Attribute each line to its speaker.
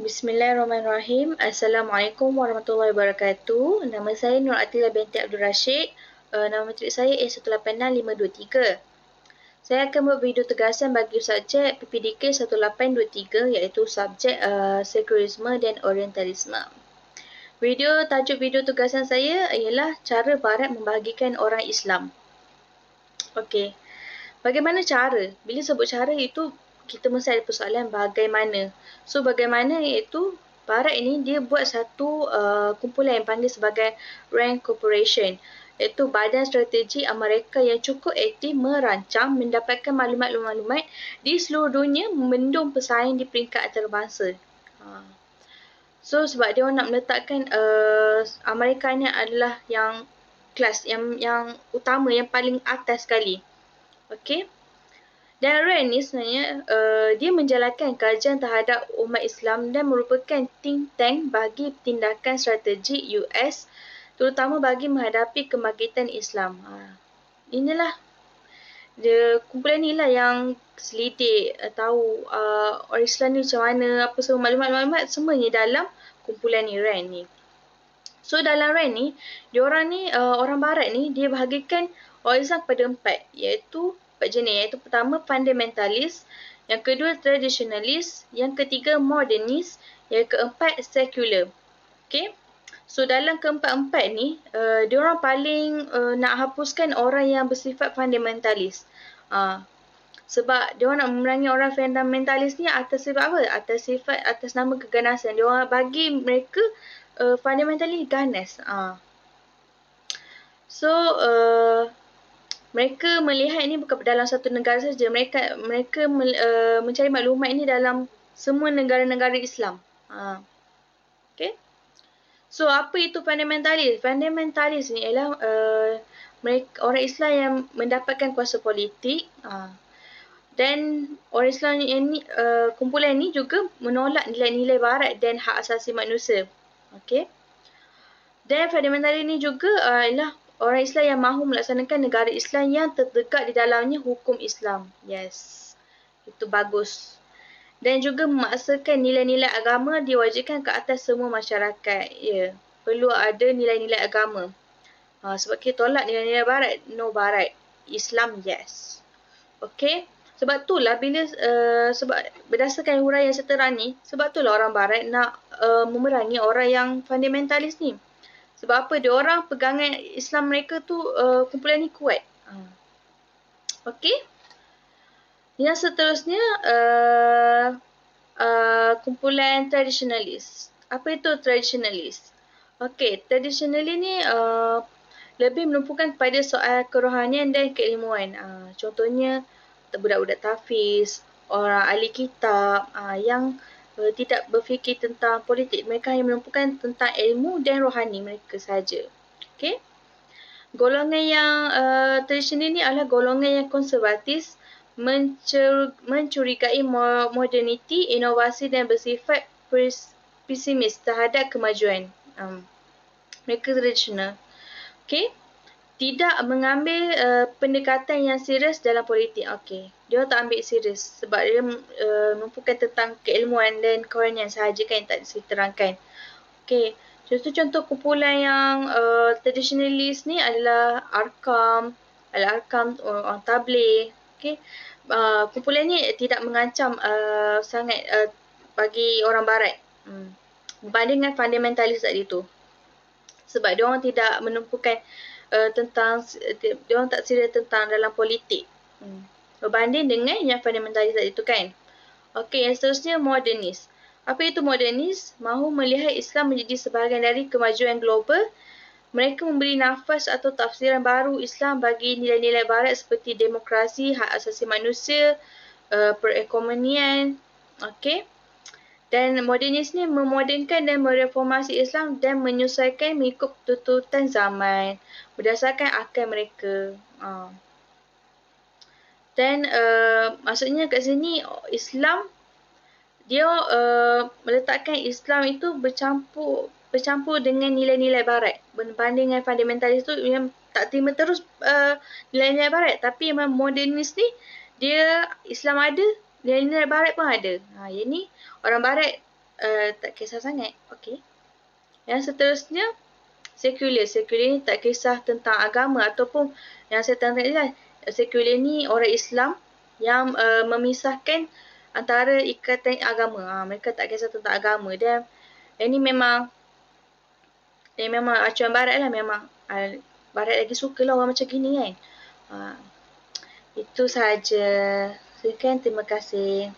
Speaker 1: Bismillahirrahmanirrahim. Assalamualaikum warahmatullahi wabarakatuh. Nama saya Nur Atila binti Abdul Rashid. Nama matrik saya A186523. Saya akan buat video tegasan bagi subjek PPDK 1823 iaitu subjek sekulerisme dan orientalisme. Tajuk video tegasan saya ialah cara Barat membahagikan orang Islam. Okey. Bagaimana cara? Bila sebut cara itu kita mesti ada persoalan bagaimana. So bagaimana iaitu Barat ini dia buat satu kumpulan yang panggil sebagai RAND Corporation, iaitu Badan Strategi Amerika yang cukup aktif merancang mendapatkan maklumat-maklumat di seluruh dunia membendung pesaing di peringkat antarabangsa. So sebab dia nak meletakkan Amerika ni adalah yang kelas yang utama, yang paling atas sekali. Okey. Dan RAND ni sebenarnya dia menjalankan kajian terhadap umat Islam dan merupakan think tank bagi tindakan strategi US terutama bagi menghadapi kebangkitan Islam. Inilah kumpulan inilah yang selidik tahu orang Islam ni macam mana, apa semua maklumat-maklumat semuanya dalam kumpulan ni RAND ni. So dalam RAND ni, diorang ni orang Barat ni dia bahagikan orang Islam kepada empat jenis, iaitu pertama fundamentalis, yang kedua traditionalis, yang ketiga modernis, yang keempat secular. Okey. So dalam keempat-empat ni, diorang paling nak hapuskan orang yang bersifat fundamentalis. Sebab diorang nak memerangi orang fundamentalis ni atas sebab apa? Atas nama keganasan. Diorang bagi mereka fundamentalis ganas. So mereka melihat ini bukan dalam satu negara saja. Mereka mencari maklumat ini dalam semua negara-negara Islam. Okay. So apa itu fundamentalis? Fundamentalis ni ialah orang Islam yang mendapatkan kuasa politik. Dan orang Islam ini kumpulan ini juga menolak nilai-nilai Barat dan hak asasi manusia. Okay. Dan fundamentalis ini juga ialah orang Islam yang mahu melaksanakan negara Islam yang tertegak di dalamnya hukum Islam. Yes. Itu bagus. Dan juga memaksakan nilai-nilai agama diwajibkan ke atas semua masyarakat. Ya. Perlu ada nilai-nilai agama. Sebab kita tolak nilai-nilai Barat. No Barat. Islam, yes. Okey. Sebab itulah sebab berdasarkan huraian yang seterang ni, sebab itulah orang Barat nak memerangi orang yang fundamentalis ni. Sebab apa? Diorang pegangan Islam mereka tu kumpulan ni kuat. Okey. Yang seterusnya kumpulan traditionalis. Apa itu traditionalis? Okey, traditionalis ni lebih menumpukan kepada soal kerohanian dan keilmuan. Contohnya budak-budak tafiz, orang ahli kitab yang tidak berfikir tentang politik. Mereka hanya menumpukan tentang ilmu dan rohani mereka saja. Okey. Golongan yang tradisional ni adalah golongan yang konservatif, mencurigai moderniti, inovasi dan bersifat pesimis terhadap kemajuan. Mereka tradisional. Okey. Tidak mengambil pendekatan yang serius dalam politik. Okey. Dia tak ambil serius sebab dia menumpukan tentang keilmuan dan kerohanian sahaja kan yang tak diterangkan. Okey. Contoh-contoh kumpulan yang traditionalist ni adalah Arkam, orang Tabligh. Okey. Kumpulan ni tidak mengancam sangat bagi orang Barat. Berbanding dengan fundamentalis tadi tu. Sebab dia orang tidak menumpukan dia orang tak serius tentang dalam politik. Berbanding dengan yang fundamentalis tadi tu kan. Okey, yang seterusnya modernis. Apa itu modernis? Mahu melihat Islam menjadi sebahagian dari kemajuan global. Mereka memberi nafas atau tafsiran baru Islam bagi nilai-nilai Barat seperti demokrasi, hak asasi manusia, perekonomian. Okey. Dan modernis ni memodernkan dan mereformasi Islam dan menyesuaikan mengikut tuntutan zaman berdasarkan akal mereka. Dan maksudnya kat sini Islam dia meletakkan Islam itu bercampur dengan nilai-nilai Barat. Berbanding dengan fundamentalis tu yang tak terima terus nilai-nilai Barat, tapi memang modernis ni dia Islam ada, nilai-nilai Barat pun ada. Yang ni orang Barat tak kisah sangat. Okey. Yang seterusnya, sekular. Sekular ni tak kisah tentang agama ataupun yang saya tanya tadi lah. Sekular ni orang Islam yang memisahkan antara ikatan agama. Mereka tak kisah tentang agama. Dan ini memang acuan barat lah. Memang barat lagi suka lah orang macam gini kan. Itu sahaja. Sekian, terima kasih.